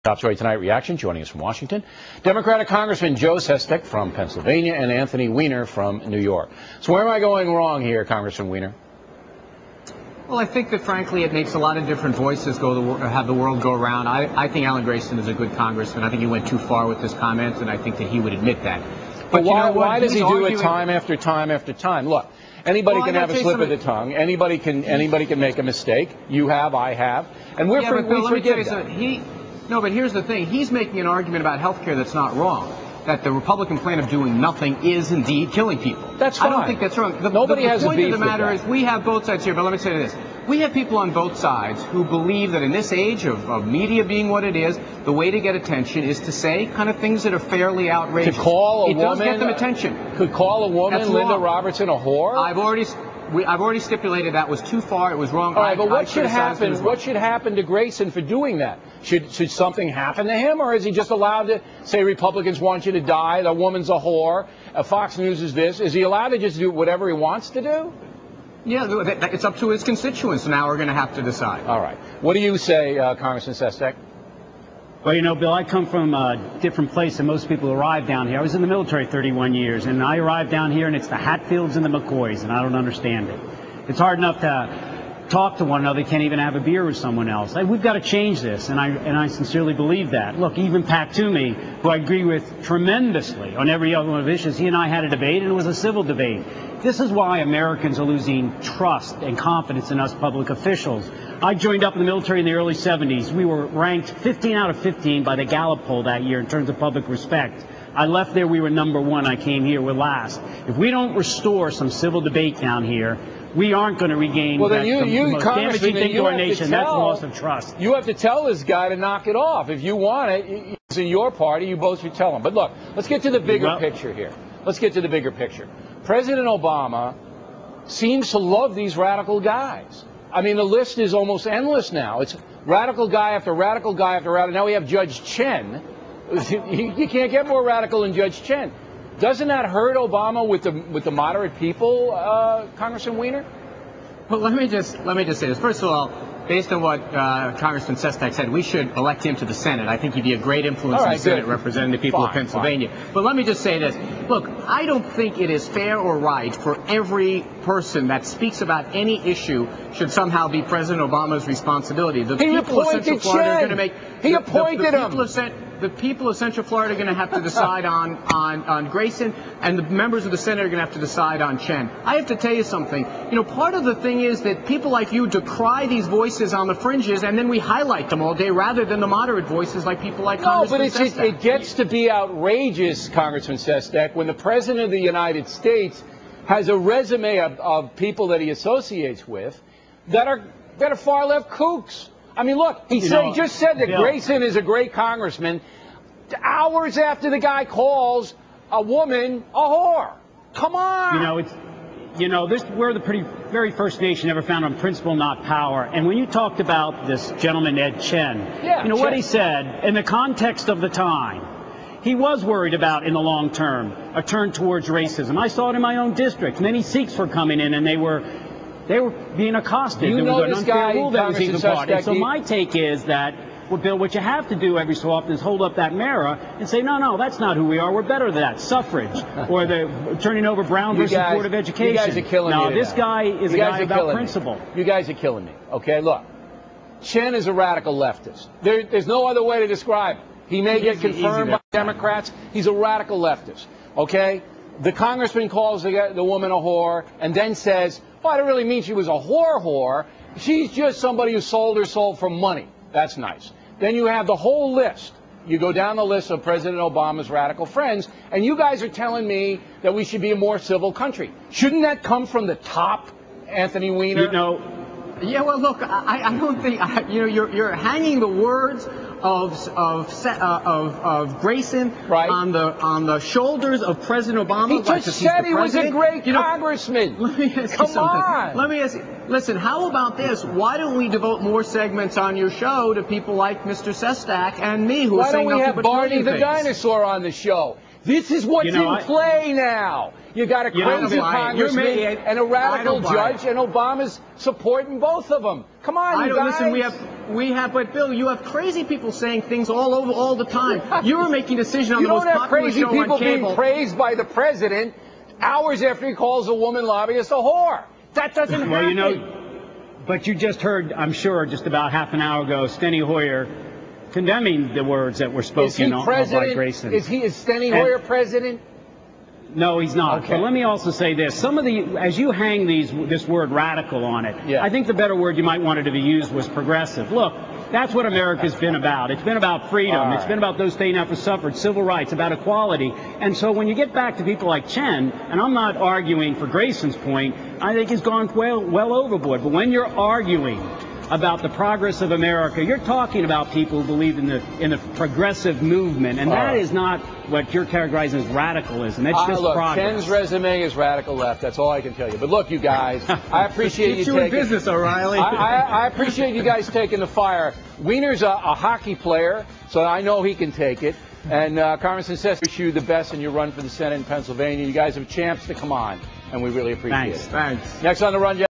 Top story tonight, reaction joining us from Washington. Democratic Congressman Joe Sestak from Pennsylvania and Anthony Weiner from New York. So where am I going wrong here, Congressman Weiner? Well, I think that, frankly, it makes a lot of different voices have the world go around. I think Alan Grayson is a good congressman. I think he went too far with this comment, and I think that he would admit that. But why does he do it time after time after time? Look, anybody can have a slip of the tongue. Anybody can make a mistake. You have, I have, and we forgive that. No, but here's the thing. He's making an argument about health care that's not wrong, that the Republican plan of doing nothing is indeed killing people. That's fine. I don't think that's wrong. Nobody has a beef with that. The point of the matter is we have both sides here, but let me say this. We have people on both sides who believe that in this age of media being what it is, the way to get attention is to say kind of things that are fairly outrageous. To call a woman, it does get them attention. Could call a woman, Linda Robertson, a whore? I've already stipulated that was too far. It was wrong. All right, but what should happen? What should happen to Grayson for doing that? Should something happen to him, or is he just allowed to say Republicans want you to die? The woman's a whore. Fox News is this. Is he allowed to just do whatever he wants to do? Yeah, it's up to his constituents. Now we're going to have to decide. All right. What do you say, Congressman Sestak? Well, you know, Bill, I come from a different place than most people who arrive down here. I was in the military 31 years, and I arrived down here, and it's the Hatfields and the McCoys, and I don't understand it. It's hard enough to talk to one another. You can't even have a beer with someone else. We've got to change this, and I sincerely believe that. Look, even Pat Toomey, who I agree with tremendously on every other one of issues, he and I had a debate, and it was a civil debate. This is why Americans are losing trust and confidence in us public officials. I joined up in the military in the early 70s. We were ranked 15 out of 15 by the Gallup poll that year in terms of public respect. I left there, we were number one. I came here, we're last. If we don't restore some civil debate down here, we aren't going to regain the most damaging thing to our nation. That's loss of trust. You have to tell this guy to knock it off. If you want it, it's in your party, you both should tell him. But look, let's get to the bigger picture here. Let's get to the bigger picture. President Obama seems to love these radical guys. I mean, the list is almost endless now. It's radical guy after radical guy after radical. Now we have Judge Chen. You can't get more radical than Judge Chen. Doesn't that hurt Obama with the moderate people, Congressman Weiner? Well, let me just say this. First of all, based on what Congressman Sestak said, we should elect him to the Senate. I think he'd be a great influence in the Senate representing the people of Pennsylvania. But let me just say this. Look, I don't think it is fair or right for every person that speaks about any issue should somehow be President Obama's responsibility. The people of Central Florida are going to make... He appointed him. The people of Central Florida are going to have to decide on Grayson, and the members of the Senate are going to have to decide on Chen. I have to tell you something. You know, part of the thing is that people like you decry these voices on the fringes, and then we highlight them all day rather than the moderate voices like people like Congressman Sestak. It gets to be outrageous, Congressman Sestak, when the President of the United States has a resume of people that he associates with that are far-left kooks. I mean, look, he just said that Grayson is a great congressman. Hours after the guy calls a woman a whore. Come on. We're the very first nation ever found on principle, not power. And when you talked about this gentleman, Ed Chen, what he said, in the context of the time, he was worried about, in the long term, a turn towards racism. I saw it in my own district. Many Sikhs were coming in, and they were being accosted. You know this guy, Congressman Sestak. So my take is that, well, Bill, what you have to do every so often is hold up that mirror and say, no, that's not who we are. We're better than that. Suffrage, or the turning over Brown versus Board of Education. You guys are killing me. No, this guy is a guy about principle. You guys are killing me. Okay, look, Chen is a radical leftist. There's no other way to describe it. He may get confirmed by Democrats. He's a radical leftist. Okay, the congressman calls the woman a whore and then says, well, I don't really mean she was a whore. She's just somebody who sold her soul for money. That's nice. Then you have the whole list. You go down the list of President Obama's radical friends, and you guys are telling me that we should be a more civil country. Shouldn't that come from the top, Anthony Weiner? Yeah, well, look, I don't think you're hanging the words of Grayson on the shoulders of President Obama. He just said he was a great congressman. Let me ask you something. Let me ask you. Listen, how about this? Why don't we devote more segments on your show to people like Mr. Sestak and me, who are saying nothing but Barney the dinosaur on the show? This is what's in play now. You got a crazy congressman and a radical judge, and Obama's supporting both of them. Come on, you guys. Listen, We have, but Bill, you have crazy people saying things all over all the time. You were making a decision on you the most don't have popular crazy show people on cable. being praised by the president hours after he calls a woman lobbyist a whore. That doesn't happen. Well, you know, but you just heard, I'm sure, just about half an hour ago, Steny Hoyer condemning the words that were spoken by Grayson. Is Steny Hoyer president? No, he's not. Okay. But let me also say this. Some of the, as you hang this word radical on it, yeah. I think the better word you might want it to be used was progressive. Look, that's what America's been about. It's been about freedom. Right. It's been about those staying out for suffrage, civil rights, about equality. And so when you get back to people like Chen, and I'm not arguing for Grayson's point, I think he's gone well overboard. But when you're arguing about the progress of America, you're talking about people who believe in the progressive movement, and that is not what you're characterizing as radicalism. It's just look, progress. Ken's resume is radical left. That's all I can tell you. But look, you guys, I appreciate you taking in business, O'Reilly. I appreciate you guys taking the fire. Weiner's a hockey player, so I know he can take it. And Congressman Sestak, wish you the best in your run for the Senate in Pennsylvania. You guys have champs to come on, and we really appreciate it. Thanks. Next on the Run.